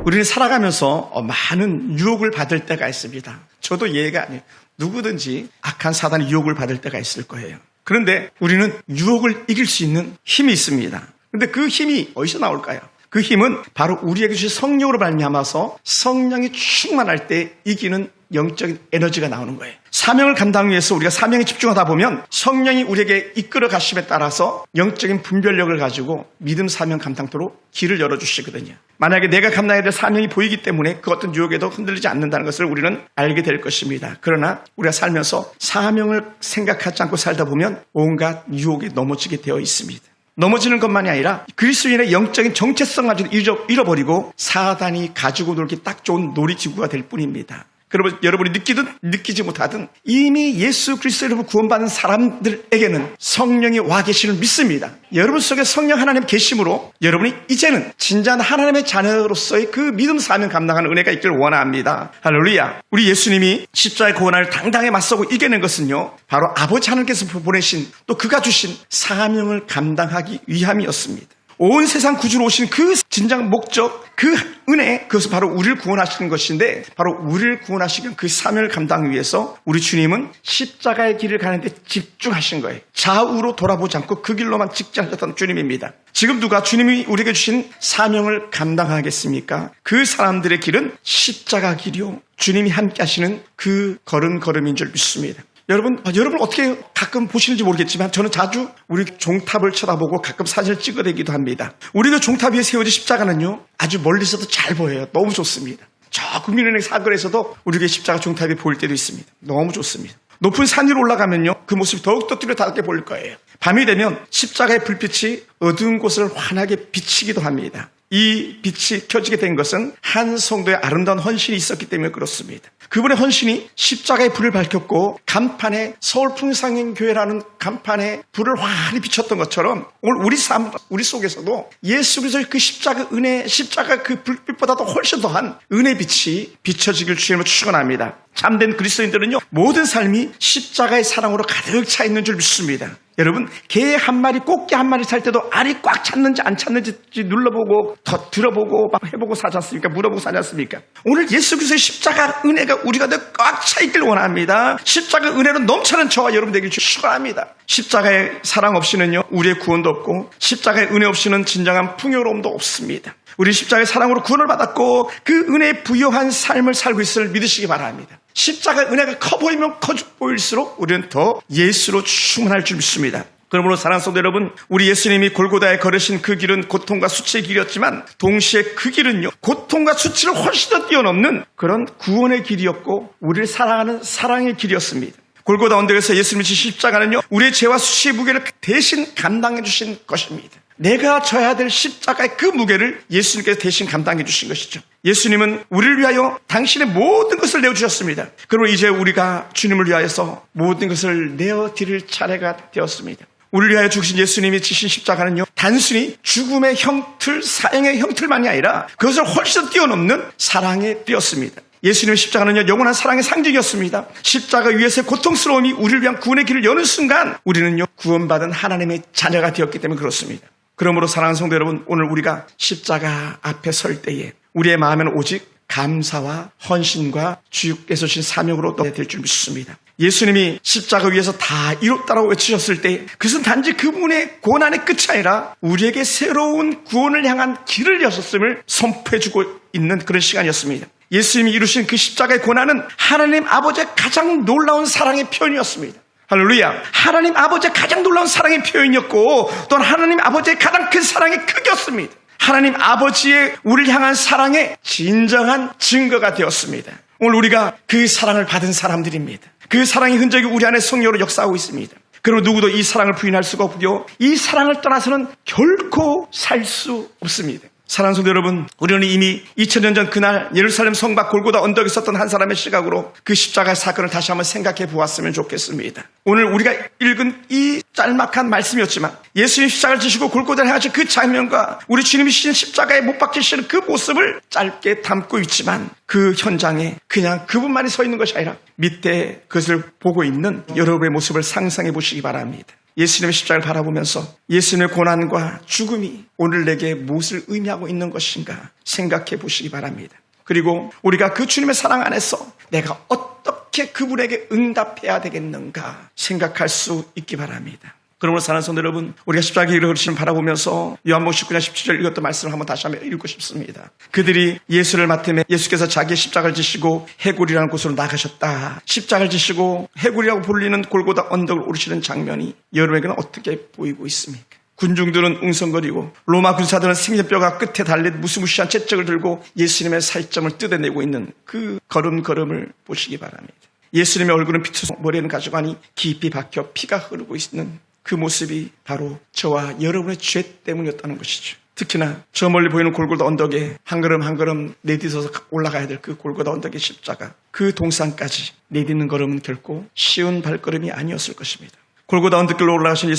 우리는 살아가면서 많은 유혹을 받을 때가 있습니다. 저도 예가 아니에요. 누구든지 악한 사단의 유혹을 받을 때가 있을 거예요. 그런데 우리는 유혹을 이길 수 있는 힘이 있습니다. 그런데 그 힘이 어디서 나올까요? 그 힘은 바로 우리에게 주신 성령으로 말미암아서 성령이 충만할 때 이기는 영적인 에너지가 나오는 거예요. 사명을 감당하기 위해서 우리가 사명에 집중하다 보면 성령이 우리에게 이끌어 가심에 따라서 영적인 분별력을 가지고 믿음 사명 감당토록 길을 열어주시거든요. 만약에 내가 감당해야 될 사명이 보이기 때문에 그 어떤 유혹에도 흔들리지 않는다는 것을 우리는 알게 될 것입니다. 그러나 우리가 살면서 사명을 생각하지 않고 살다 보면 온갖 유혹에 넘어지게 되어 있습니다. 넘어지는 것만이 아니라 그리스도인의 영적인 정체성까지도 잃어버리고 사단이 가지고 놀기 딱 좋은 놀이기구가 될 뿐입니다. 그러면 여러분이 느끼든 느끼지 못하든 이미 예수 그리스도로 구원받은 사람들에게는 성령이 와 계심을 믿습니다. 여러분 속에 성령 하나님 계심으로 여러분이 이제는 진정한 하나님의 자녀로서의 그 믿음 사명 감당하는 은혜가 있기를 원합니다. 할렐루야. 우리 예수님이 십자가의 고난을 당당히 맞서고 이겨낸 것은요, 바로 아버지 하나님께서 보내신 또 그가 주신 사명을 감당하기 위함이었습니다. 온 세상 구주로 오신 그 진정 목적, 그 은혜, 그것은 바로 우리를 구원하시는 것인데, 바로 우리를 구원하시는 그 사명을 감당하기 위해서 우리 주님은 십자가의 길을 가는데 집중하신 거예요. 좌우로 돌아보지 않고 그 길로만 직진하셨던 주님입니다. 지금 누가 주님이 우리에게 주신 사명을 감당하겠습니까? 그 사람들의 길은 십자가 길이요, 주님이 함께 하시는 그 걸음걸음인 줄 믿습니다. 여러분 어떻게 가끔 보시는지 모르겠지만 저는 자주 우리 종탑을 쳐다보고 가끔 사진을 찍어내기도 합니다. 우리가 종탑 위에 세워진 십자가는요, 아주 멀리서도 잘 보여요. 너무 좋습니다. 저 국민은행 사거리에서도 우리에게 십자가 종탑이 보일 때도 있습니다. 너무 좋습니다. 높은 산 위로 올라가면요, 그 모습이 더욱더 뚜렷하게 보일 거예요. 밤이 되면 십자가의 불빛이 어두운 곳을 환하게 비치기도 합니다. 이 빛이 켜지게 된 것은 한 성도의 아름다운 헌신이 있었기 때문에 그렇습니다. 그분의 헌신이 십자가의 불을 밝혔고 간판에 서울풍상행교회라는 간판에 불을 환히 비췄던 것처럼 오늘 우리 삶, 우리 속에서도 예수 그리스도의 그 십자가 은혜, 십자가 그 불빛보다도 훨씬 더한 은혜 빛이 비춰지길 주님으로 축원합니다. 참된 그리스도인들은요, 모든 삶이 십자가의 사랑으로 가득 차 있는 줄 믿습니다. 여러분, 개 한 마리, 꽃게 한 마리 살 때도 알이 꽉 찼는지 안 찼는지 눌러보고 더 들어보고 막 해보고 사지 않습니까? 물어보고 사지 않습니까? 오늘 예수 그리스도의 십자가 은혜가 우리가 꽉 차 있길 원합니다. 십자가 은혜로 넘쳐는 저와 여러분 되길 축원합니다. 십자가의 사랑 없이는요, 우리의 구원도 없고 십자가의 은혜 없이는 진정한 풍요로움도 없습니다. 우리 십자가의 사랑으로 구원을 받았고 그 은혜에 부여한 삶을 살고 있음을 믿으시기 바랍니다. 십자가 은혜가 커 보이면 커 보일수록 우리는 더 예수로 충만할 줄 믿습니다. 그러므로 사랑하는 성도 여러분, 우리 예수님이 골고다에 걸으신 그 길은 고통과 수치의 길이었지만 동시에 그 길은요, 고통과 수치를 훨씬 더 뛰어넘는 그런 구원의 길이었고 우리를 사랑하는 사랑의 길이었습니다. 골고다 언덕에서 예수님이 지신 십자가는요, 우리의 죄와 수치의 무게를 대신 감당해 주신 것입니다. 내가 져야 될 십자가의 그 무게를 예수님께서 대신 감당해 주신 것이죠. 예수님은 우리를 위하여 당신의 모든 것을 내어주셨습니다. 그리고 이제 우리가 주님을 위하여서 모든 것을 내어드릴 차례가 되었습니다. 우리를 위하여 죽으신 예수님이 지신 십자가는요, 단순히 죽음의 형틀, 사형의 형틀만이 아니라 그것을 훨씬 뛰어넘는 사랑의 띠였습니다. 예수님의 십자가는요, 영원한 사랑의 상징이었습니다. 십자가 위에서의 고통스러움이 우리를 위한 구원의 길을 여는 순간 우리는요, 구원받은 하나님의 자녀가 되었기 때문에 그렇습니다. 그러므로 사랑하는 성도 여러분, 오늘 우리가 십자가 앞에 설 때에 우리의 마음에는 오직 감사와 헌신과 주께서 주신 사명으로 될 줄 믿습니다. 예수님이 십자가 위에서 다 이뤘다라고 외치셨을 때 그것은 단지 그분의 고난의 끝이 아니라 우리에게 새로운 구원을 향한 길을 여셨음을 선포해주고 있는 그런 시간이었습니다. 예수님이 이루신 그 십자가의 고난은 하나님 아버지의 가장 놀라운 사랑의 표현이었습니다. 할렐루야. 하나님 아버지의 가장 놀라운 사랑의 표현이었고 또한 하나님 아버지의 가장 큰 사랑의 크기였습니다. 하나님 아버지의 우리를 향한 사랑의 진정한 증거가 되었습니다. 오늘 우리가 그 사랑을 받은 사람들입니다. 그 사랑의 흔적이 우리 안에 성령으로 역사하고 있습니다. 그리고 누구도 이 사랑을 부인할 수가 없고요, 이 사랑을 떠나서는 결코 살 수 없습니다. 사랑하는 성도 여러분, 우리는 이미 2000년 전 그날 예루살렘 성 밖 골고다 언덕에 있었던 한 사람의 시각으로 그 십자가의 사건을 다시 한번 생각해 보았으면 좋겠습니다. 오늘 우리가 읽은 이 짤막한 말씀이었지만 예수님 십자가를 지시고 골고다를 향하신 그 장면과 우리 주님이 지신 십자가에 못 박히시는 그 모습을 짧게 담고 있지만 그 현장에 그냥 그분만이 서 있는 것이 아니라 밑에 그것을 보고 있는 여러분의 모습을 상상해 보시기 바랍니다. 예수님의 십자가를 바라보면서 예수님의 고난과 죽음이 오늘 내게 무엇을 의미하고 있는 것인가 생각해 보시기 바랍니다. 그리고 우리가 그 주님의 사랑 안에서 내가 어떻게 그분에게 응답해야 되겠는가 생각할 수 있기 바랍니다. 그러므로 사랑하는 성도 여러분, 우리가 십자가 길을 걸으시는 바라보면서 요한복음 19장 17절 읽었던 말씀을 한번 다시 한번 읽고 싶습니다. 그들이 예수를 맡으며 예수께서 자기의 십자가를 지시고 해골이라는 곳으로 나가셨다. 십자가를 지시고 해골이라고 불리는 골고다 언덕을 오르시는 장면이 여러분에게는 어떻게 보이고 있습니까? 군중들은 웅성거리고 로마 군사들은 생선뼈가 끝에 달린 무시무시한 채찍을 들고 예수님의 살점을 뜯어내고 있는 그 걸음걸음을 보시기 바랍니다. 예수님의 얼굴은 피투성, 머리에는 가죽관이 깊이 박혀 피가 흐르고 있는 그 모습이 바로 저와 여러분의 죄 때문이었다는 것이죠. 특히나 저 멀리 보이는 골고다 언덕에 한 걸음 한 걸음 내딛어서 올라가야 될 그 골고다 언덕의 십자가, 그 동산까지 내딛는 걸음은 결코 쉬운 발걸음이 아니었을 것입니다. 골고다 언덕길로 올라가신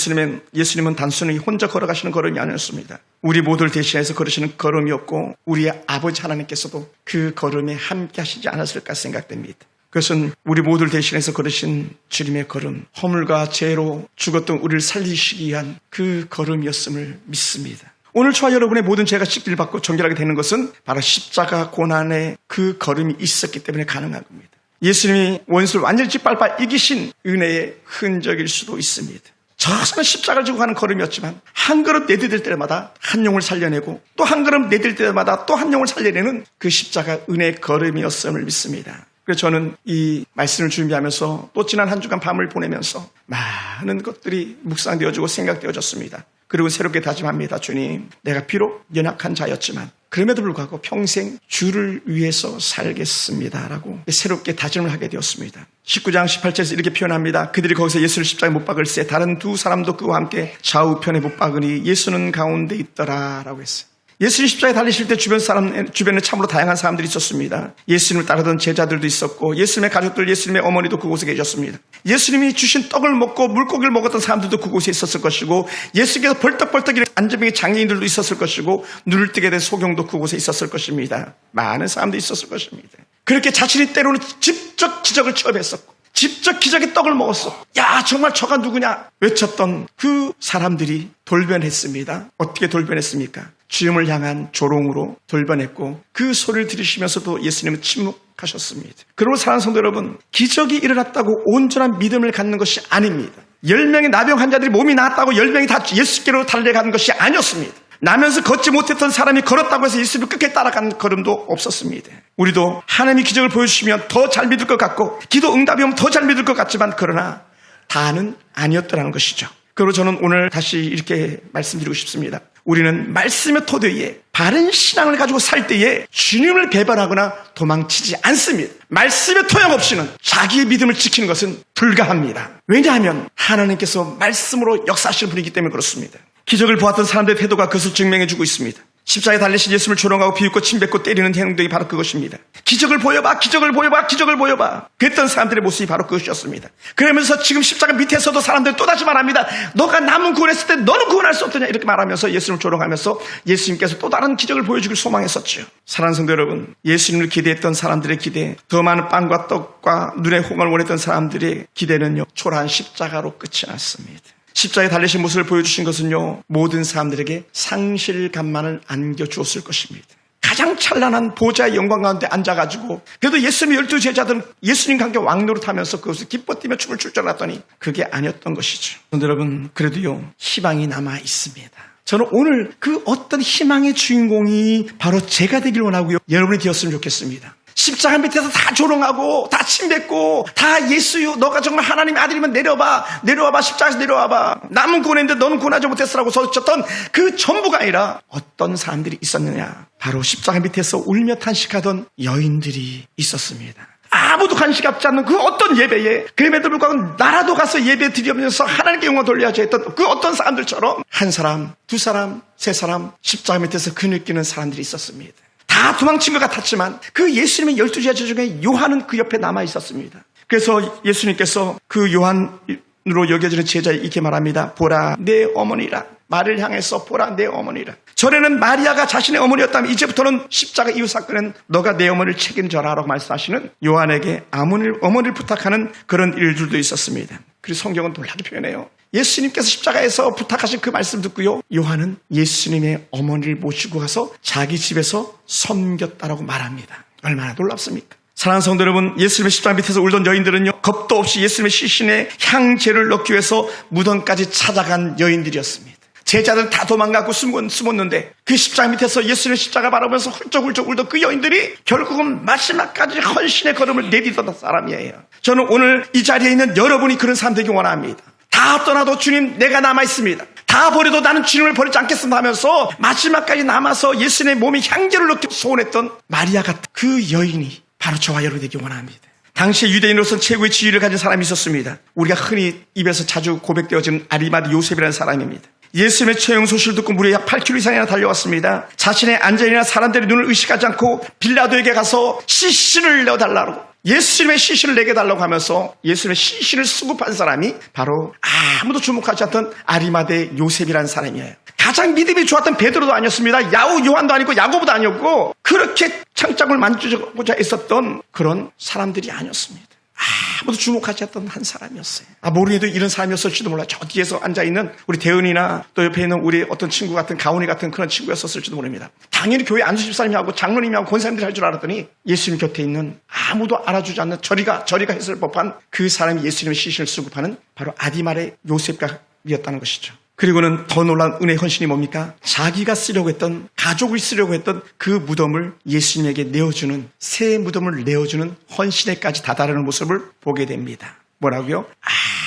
예수님은 단순히 혼자 걸어가시는 걸음이 아니었습니다. 우리 모두를 대신해서 걸으시는 걸음이었고 우리의 아버지 하나님께서도 그 걸음에 함께 하시지 않았을까 생각됩니다. 그것은 우리 모두를 대신해서 걸으신 주님의 걸음, 허물과 죄로 죽었던 우리를 살리시기 위한 그 걸음이었음을 믿습니다. 오늘 저와 여러분의 모든 죄가 씻기를 받고 정결하게 되는 것은 바로 십자가 고난의 그 걸음이 있었기 때문에 가능한 겁니다. 예수님이 원수를 완전히 짓밟아 이기신 은혜의 흔적일 수도 있습니다. 저서는 십자가를 지고 가는 걸음이었지만 한 걸음 내디딜 때마다 한 영을 살려내고 또 한 걸음 내디딜 때마다 또 한 영을 살려내는 그 십자가 은혜의 걸음이었음을 믿습니다. 그래서 저는 이 말씀을 준비하면서 또 지난 한 주간 밤을 보내면서 많은 것들이 묵상되어지고 생각되어졌습니다. 그리고 새롭게 다짐합니다. 주님, 내가 비록 연약한 자였지만 그럼에도 불구하고 평생 주를 위해서 살겠습니다 라고 새롭게 다짐을 하게 되었습니다. 19장 18절에서 이렇게 표현합니다. 그들이 거기서 예수를 십자가에 못 박을세 다른 두 사람도 그와 함께 좌우편에 못 박으니 예수는 가운데 있더라 라고 했어요. 예수님 십자가에 달리실 때 주변에 참으로 다양한 사람들이 있었습니다. 예수님을 따르던 제자들도 있었고 예수님의 가족들, 예수님의 어머니도 그곳에 계셨습니다. 예수님이 주신 떡을 먹고 물고기를 먹었던 사람들도 그곳에 있었을 것이고 예수님께서 벌떡벌떡 앉아있는 장애인들도 있었을 것이고 눈을 뜨게 된 소경도 그곳에 있었을 것입니다. 많은 사람들이 있었을 것입니다. 그렇게 자신이 때로는 직접 기적을 체험했었고 직접 기적의 떡을 먹었어. 야, 정말 저가 누구냐 외쳤던 그 사람들이 돌변했습니다. 어떻게 돌변했습니까? 주님을 향한 조롱으로 돌변했고 그 소리를 들으시면서도 예수님은 침묵하셨습니다. 그러므로 사랑하는 성도 여러분, 기적이 일어났다고 온전한 믿음을 갖는 것이 아닙니다. 10명의 나병 환자들이 몸이 나았다고 10명이 다 예수께로 달려가는 것이 아니었습니다. 나면서 걷지 못했던 사람이 걸었다고 해서 예수님을 끝까지 따라간 걸음도 없었습니다. 우리도 하나님이 기적을 보여주시면 더 잘 믿을 것 같고 기도 응답이 오면 더 잘 믿을 것 같지만 그러나 다는 아니었더라는 것이죠. 그리고 저는 오늘 다시 이렇게 말씀드리고 싶습니다. 우리는 말씀의 토대 위에 바른 신앙을 가지고 살 때에 주님을 배반하거나 도망치지 않습니다. 말씀의 토양 없이는 자기의 믿음을 지키는 것은 불가합니다. 왜냐하면 하나님께서 말씀으로 역사하시는 분이기 때문에 그렇습니다. 기적을 보았던 사람들의 태도가 그것을 증명해주고 있습니다. 십자가에 달리신 예수님을 조롱하고 비웃고 침뱉고 때리는 행동이 바로 그것입니다. 기적을 보여봐, 기적을 보여봐, 기적을 보여봐. 그랬던 사람들의 모습이 바로 그것이었습니다. 그러면서 지금 십자가 밑에서도 사람들이 또다시 말합니다. 너가 남은 구원했을 때 너는 구원할 수 없더냐 이렇게 말하면서 예수님을 조롱하면서 예수님께서 또 다른 기적을 보여주길 소망했었죠. 사랑하는 성도 여러분, 예수님을 기대했던 사람들의 기대, 더 많은 빵과 떡과 눈의 호강을 원했던 사람들의 기대는요, 초라한 십자가로 끝이 났습니다. 십자가에 달리신 모습을 보여주신 것은요, 모든 사람들에게 상실감만을 안겨주었을 것입니다. 가장 찬란한 보좌의 영광 가운데 앉아가지고 그래도 예수님의 12 제자들은 예수님과 함께 왕노릇하면서 그것을 기뻐 뛰며 춤을 출 줄 알았더니 그게 아니었던 것이죠. 그런데 여러분, 그래도요 희망이 남아 있습니다. 저는 오늘 그 어떤 희망의 주인공이 바로 제가 되길 원하고요, 여러분이 되었으면 좋겠습니다. 십자가 밑에서 다 조롱하고 다 침뱉고 다 예수요, 너가 정말 하나님의 아들이면 내려와봐, 십자가에서 내려와봐, 남은 구원했는데 너는 구원하지 못했으라고 소리쳤던 그 전부가 아니라 어떤 사람들이 있었느냐, 바로 십자가 밑에서 울며 탄식하던 여인들이 있었습니다. 아무도 관심이 없지 않는 그 어떤 예배에 그럼에도 불구하고 나라도 가서 예배 드리면서 하나님께 영광 돌려야지 했던 그 어떤 사람들처럼 한 사람, 두 사람, 세 사람 십자가 밑에서 그늘 끼는 사람들이 있었습니다. 다 도망친 것 같았지만 그 예수님의 12 제자 중에 요한은 그 옆에 남아 있었습니다. 그래서 예수님께서 그 요한으로 여겨지는 제자에 이렇게 말합니다. 보라 내 어머니라. 말을 향해서 보라 내 어머니라. 전에는 마리아가 자신의 어머니였다면 이제부터는 십자가 이후 사건은 너가 내 어머니를 책임져라 라고 말씀하시는 요한에게 어머니를 부탁하는 그런 일들도 있었습니다. 그리고 성경은 놀랍게 표현해요. 예수님께서 십자가에서 부탁하신 그 말씀 듣고요, 요한은 예수님의 어머니를 모시고 가서 자기 집에서 섬겼다라고 말합니다. 얼마나 놀랍습니까? 사랑하는 성도 여러분, 예수님의 십자가 밑에서 울던 여인들은요, 겁도 없이 예수님의 시신에 향제를 넣기 위해서 무덤까지 찾아간 여인들이었습니다. 제자들은 다 도망가고 숨었는데 그 십자가 밑에서 예수님의 십자가 바라보면서 훌쩍훌쩍 울던 그 여인들이 결국은 마지막까지 헌신의 걸음을 내딛던 사람이에요. 저는 오늘 이 자리에 있는 여러분이 그런 사람 되기 원합니다. 다 떠나도 주님 내가 남아있습니다. 다 버려도 나는 주님을 버리지 않겠습니다 하면서 마지막까지 남아서 예수님의 몸에 향기를 넣기 소원했던 마리아 같은 그 여인이 바로 저와 여러분이 되기 원합니다. 당시 유대인으로서는 최고의 지위를 가진 사람이 있었습니다. 우리가 흔히 입에서 자주 고백되어지는 아리마대 요셉이라는 사람입니다. 예수님의 처형 소식을 듣고 무려 약 8km 이상이나 달려왔습니다. 자신의 안전이나 사람들의 눈을 의식하지 않고 빌라도에게 가서 시신을 내어달라고, 예수님의 시신을 내게 달라고 하면서 예수님의 시신을 수급한 사람이 바로 아무도 주목하지 않던 아리마대 요셉이라는 사람이에요. 가장 믿음이 좋았던 베드로도 아니었습니다. 야후 요한도 아니고 야고보도 아니었고, 그렇게 창짝을 만지고자 했었던 그런 사람들이 아니었습니다. 아무도 주목하지 않던 한 사람이었어요. 모르게도 이런 사람이었을지도 몰라요. 저 뒤에서 앉아있는 우리 대은이나 또 옆에 있는 우리 어떤 친구 같은 가온이 같은 그런 친구였었을지도 모릅니다. 당연히 교회 안수 집사님하고 장로님하고 권사님들이 할 줄 알았더니 예수님 곁에 있는 아무도 알아주지 않는 저리가 했을 법한 그 사람이 예수님의 시신을 수급하는 바로 아리마대 요셉이었다는 것이죠. 그리고는 더 놀라운 은혜의 헌신이 뭡니까? 자기가 쓰려고 했던, 가족을 쓰려고 했던 그 무덤을 예수님에게 내어주는, 새 무덤을 내어주는 헌신에까지 다다르는 모습을 보게 됩니다. 뭐라고요?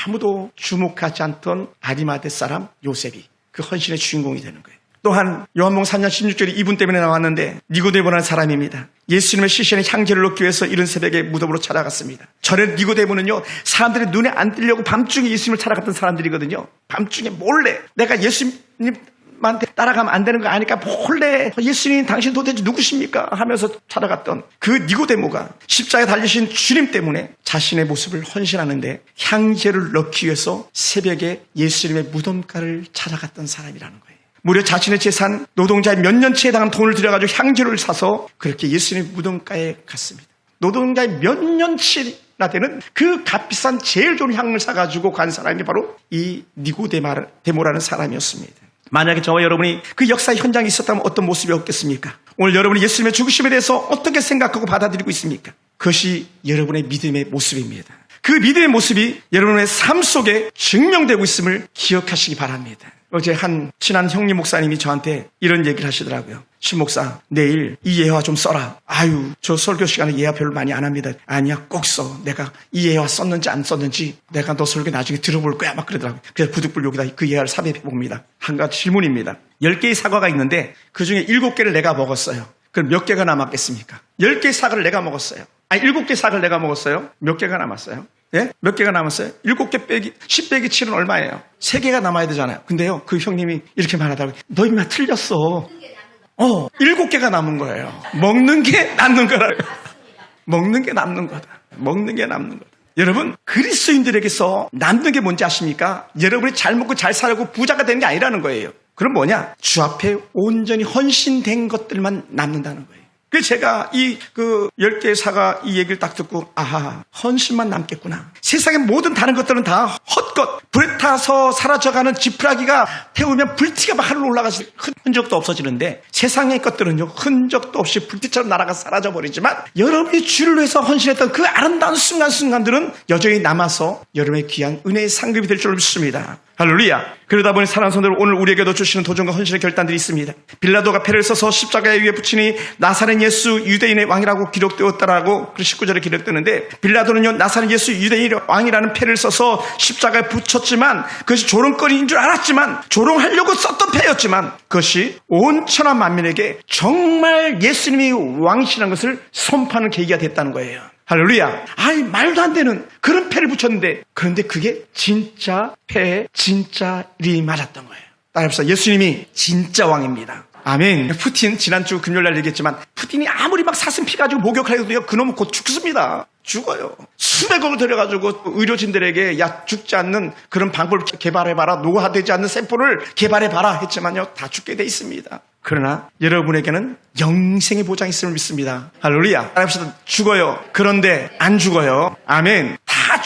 아무도 주목하지 않던 아리마대 사람 요셉이 그 헌신의 주인공이 되는 거예요. 또한 요한복음 3장 16절에 이분 때문에 나왔는데 니고데모라는 사람입니다. 예수님의 시신에 향제를 넣기 위해서 이른 새벽에 무덤으로 찾아갔습니다. 전에 니고데모는요, 사람들의 눈에 안 띄려고 밤중에 예수님을 찾아갔던 사람들이거든요. 밤중에 몰래, 내가 예수님한테 따라가면 안 되는 거 아니까 몰래 예수님 당신 도대체 누구십니까? 하면서 찾아갔던 그 니고데모가 십자가에 달리신 주님 때문에 자신의 모습을 헌신하는데 향제를 넣기 위해서 새벽에 예수님의 무덤가를 찾아갔던 사람이라는 거예요. 무려 자신의 재산, 노동자의 몇 년치에 해당하는 돈을 들여가지고 향제를 사서 그렇게 예수님의 무덤가에 갔습니다. 노동자의 몇 년치나 되는 그 값비싼 제일 좋은 향을 사가지고 간 사람이 바로 이 니고데모라는 사람이었습니다. 만약에 저와 여러분이 그 역사의 현장에 있었다면 어떤 모습이었겠습니까? 오늘 여러분이 예수님의 죽으심에 대해서 어떻게 생각하고 받아들이고 있습니까? 그것이 여러분의 믿음의 모습입니다. 그 믿음의 모습이 여러분의 삶 속에 증명되고 있음을 기억하시기 바랍니다. 어제 한 친한 형님 목사님이 저한테 이런 얘기를 하시더라고요. 신 목사, 내일 이 예화 좀 써라. 저 설교 시간에 예화 별로 많이 안 합니다. 아니야, 꼭 써. 내가 이 예화 썼는지 안 썼는지 내가 너 설교 나중에 들어볼 거야. 막 그러더라고요. 그래서 부득불 여기다 그 예화를 삽입해 봅니다. 한 가지 질문입니다. 10개의 사과가 있는데 그 중에 7개를 내가 먹었어요. 그럼 몇 개가 남았겠습니까? 10개의 사과를 내가 먹었어요. 7개 사과를 내가 먹었어요. 몇 개가 남았어요? 예? 몇 개가 남았어요? 7개 빼기 10 빼기 7은 얼마예요? 3개가 남아야 되잖아요. 근데요, 그 형님이 이렇게 말하다가 너 임마 틀렸어. 7개가 남은 거예요. 먹는 게 남는 거라고요. 먹는 게 남는 거다. 먹는 게 남는 거다. 여러분, 그리스도인들에게서 남는 게 뭔지 아십니까? 여러분이 잘 먹고 잘 살고 부자가 되는 게 아니라는 거예요. 그럼 뭐냐? 주 앞에 온전히 헌신된 것들만 남는다는 거예요. 그래서 제가 10개의 사과 이 얘기를 딱 듣고, 헌신만 남겠구나. 세상의 모든 다른 것들은 다 헛것, 불에 타서 사라져가는 지푸라기가 태우면 불티가 막 하늘로 올라가서 흔적도 없어지는데, 세상의 것들은요, 흔적도 없이 불티처럼 날아가 사라져버리지만, 여러분이 주를 위해서 헌신했던 그 아름다운 순간순간들은 여전히 남아서 여러분의 귀한 은혜의 상급이 될 줄 믿습니다. 할렐루야. 그러다 보니 사랑하는 성도들, 오늘 우리에게도 주시는 도전과 헌신의 결단들이 있습니다. 빌라도가 패를 써서 십자가에 위에 붙이니 나사렛 예수 유대인의 왕이라고 기록되었다라고 그 19절에 기록되는데, 빌라도는요, 나사렛 예수 유대인의 왕이라는 패를 써서 십자가에 붙였지만 그것이 조롱거리인 줄 알았지만, 조롱하려고 썼던 패였지만 그것이 온 천하 만민에게 정말 예수님이 왕이시라는 것을 선포하는 계기가 됐다는 거예요. 할렐루야. 말도 안 되는 그런 패를 붙였는데, 그런데 그게 진짜 패, 진짜 일이 맞았던 거예요. 따라합시다. 예수님이 진짜 왕입니다. 아멘. 푸틴, 지난주 금요일날 얘기했지만, 푸틴이 아무리 막 사슴 피 가지고 목욕하려도 그놈은 곧 죽습니다. 죽어요. 수백억을 들여가지고 의료진들에게 죽지 않는 그런 방법을 개발해봐라, 노화되지 않는 셈포를 개발해봐라 했지만요, 다 죽게 돼 있습니다. 그러나 여러분에게는 영생의 보장이 있음을 믿습니다. 할렐루야. 따라합시다. 죽어요. 그런데 안 죽어요. 아멘. 다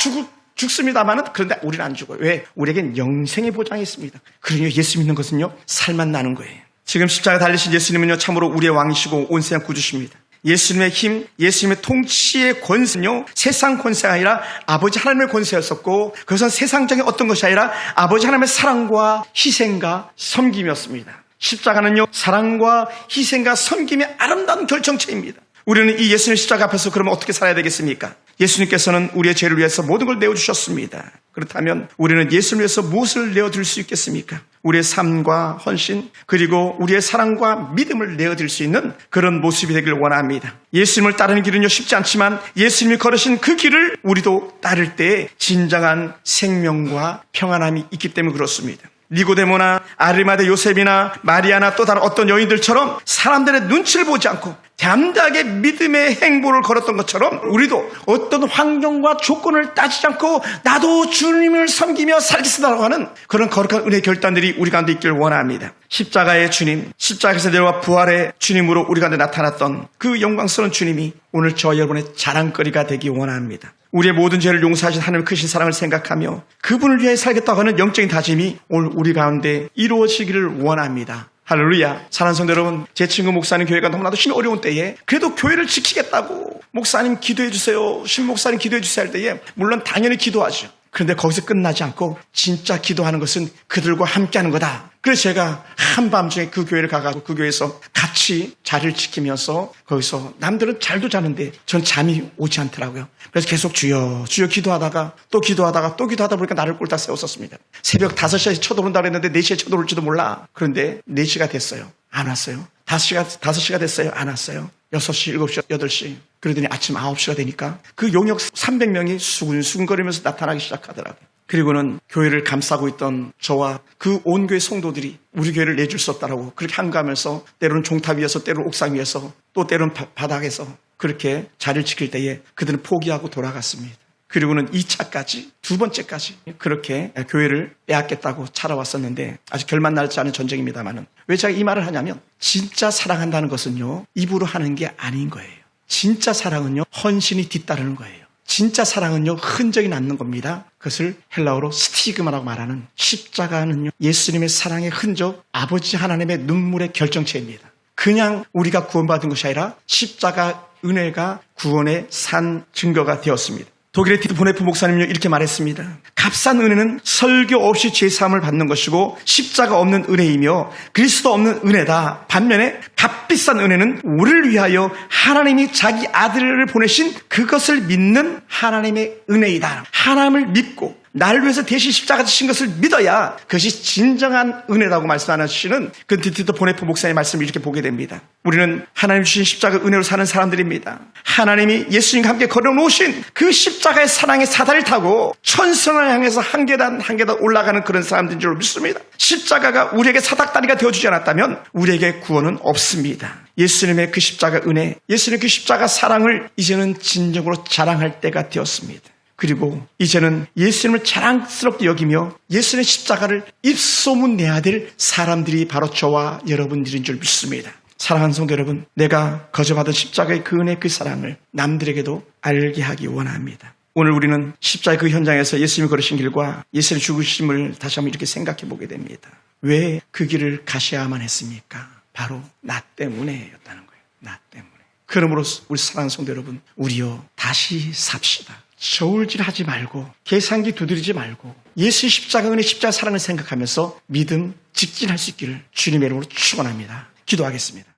죽습니다만은 그런데 우리는 안 죽어요. 왜? 우리에겐 영생의 보장이 있습니다. 그러니 예수 믿는 것은요, 살만 나는 거예요. 지금 십자가 달리신 예수님은요, 참으로 우리의 왕이시고 온 세상 구주십니다. 예수님의 힘, 예수님의 통치의 권세는요, 세상 권세가 아니라 아버지 하나님의 권세였었고, 그것은 세상적인 어떤 것이 아니라 아버지 하나님의 사랑과 희생과 섬김이었습니다. 십자가는요, 사랑과 희생과 섬김의 아름다운 결정체입니다. 우리는 이 예수님 십자가 앞에서 그러면 어떻게 살아야 되겠습니까? 예수님께서는 우리의 죄를 위해서 모든 걸 내어주셨습니다. 그렇다면 우리는 예수를 위해서 무엇을 내어드릴 수 있겠습니까? 우리의 삶과 헌신, 그리고 우리의 사랑과 믿음을 내어드릴 수 있는 그런 모습이 되길 원합니다. 예수님을 따르는 길은요, 쉽지 않지만 예수님이 걸으신 그 길을 우리도 따를 때 진정한 생명과 평안함이 있기 때문에 그렇습니다. 니고데모나 아리마대 요셉이나 마리아나 또 다른 어떤 여인들처럼 사람들의 눈치를 보지 않고 담대하게 믿음의 행보를 걸었던 것처럼 우리도 어떤 환경과 조건을 따지지 않고 나도 주님을 섬기며 살겠습니다라고 하는 그런 거룩한 은혜의 결단들이 우리 가운데 있기를 원합니다. 십자가의 주님, 십자가에서 내려와 부활의 주님으로 우리 가운데 나타났던 그 영광스러운 주님이 오늘 저와 여러분의 자랑거리가 되기 원합니다. 우리의 모든 죄를 용서하신 하나님의 크신 사랑을 생각하며 그분을 위해 살겠다고 하는 영적인 다짐이 오늘 우리 가운데 이루어지기를 원합니다. 할렐루야. 사랑하는 성도 여러분, 제 친구 목사님 교회가 너무나도 힘이 어려운 때에 그래도 교회를 지키겠다고 목사님 기도해 주세요, 신 목사님 기도해 주세요 할 때에 물론 당연히 기도하죠. 그런데 거기서 끝나지 않고 진짜 기도하는 것은 그들과 함께하는 거다. 그래서 제가 한밤중에 그 교회를 가가지고 그 교회에서 같이 자리를 지키면서 거기서 남들은 잘도 자는데 전 잠이 오지 않더라고요. 그래서 계속 주여 주여 기도하다가 또 기도하다가 또 기도하다 보니까 나를 꼴딱 세웠었습니다. 새벽 5시에 쳐들어온다 그랬는데 4시에 쳐들어올지도 몰라. 그런데 4시가 됐어요. 안 왔어요. 5시가 됐어요. 안 왔어요. 6시, 7시, 8시. 그러더니 아침 9시가 되니까 그 용역 300명이 수근수근거리면서 나타나기 시작하더라고요. 그리고는 교회를 감싸고 있던 저와 그 온 교회 성도들이 우리 교회를 내줄 수 없다라고 그렇게 한가하면서 때로는 종탑 위에서 때로는 옥상 위에서 또 때로는 바닥에서 그렇게 자리를 지킬 때에 그들은 포기하고 돌아갔습니다. 그리고는 2차까지, 2번째까지 그렇게 교회를 빼앗겠다고 찾아왔었는데 아직 결말 나지 않은 전쟁입니다만은 왜 제가 이 말을 하냐면 진짜 사랑한다는 것은요, 입으로 하는 게 아닌 거예요. 진짜 사랑은요, 헌신이 뒤따르는 거예요. 진짜 사랑은요, 흔적이 남는 겁니다. 그것을 헬라어로 스티그마라고 말하는 십자가는요, 예수님의 사랑의 흔적, 아버지 하나님의 눈물의 결정체입니다. 그냥 우리가 구원받은 것이 아니라 십자가 은혜가 구원의 산 증거가 되었습니다. 독일의 디트 보네프 목사님은 이렇게 말했습니다. 값싼 은혜는 설교 없이 죄사함을 받는 것이고 십자가 없는 은혜이며 그리스도 없는 은혜다. 반면에 값비싼 은혜는 우리를 위하여 하나님이 자기 아들을 보내신 그것을 믿는 하나님의 은혜이다. 하나님을 믿고 나를 위해서 대신 십자가 지신 것을 믿어야 그것이 진정한 은혜라고 말씀하시는 그 디트 보네프 목사의 말씀을 이렇게 보게 됩니다. 우리는 하나님 주신 십자가 은혜로 사는 사람들입니다. 하나님이 예수님과 함께 걸어놓으신 그 십자가의 사랑의 사다리를 타고 천성을 향해서 한 계단 한 계단 올라가는 그런 사람들인 줄 믿습니다. 십자가가 우리에게 사닥다리가 되어주지 않았다면 우리에게 구원은 없습니다. 예수님의 그 십자가 은혜, 예수님의 그 십자가 사랑을 이제는 진정으로 자랑할 때가 되었습니다. 그리고 이제는 예수님을 자랑스럽게 여기며 예수님의 십자가를 입소문 내야 될 사람들이 바로 저와 여러분들인 줄 믿습니다. 사랑하는 성도 여러분, 내가 거저받은 십자가의 그 은혜, 그 사랑을 남들에게도 알게 하기 원합니다. 오늘 우리는 십자가의 그 현장에서 예수님이 걸으신 길과 예수님의 죽으심을 다시 한번 이렇게 생각해 보게 됩니다. 왜 그 길을 가셔야만 했습니까? 바로 나 때문에였다는 거예요. 나 때문에. 그러므로 우리 사랑하는 성도 여러분, 우리요 다시 삽시다. 저울질하지 말고 계산기 두드리지 말고 예수의 십자가 은혜, 십자가 사랑을 생각하면서 믿음 직진할 수 있기를 주님의 이름으로 축원합니다. 기도하겠습니다.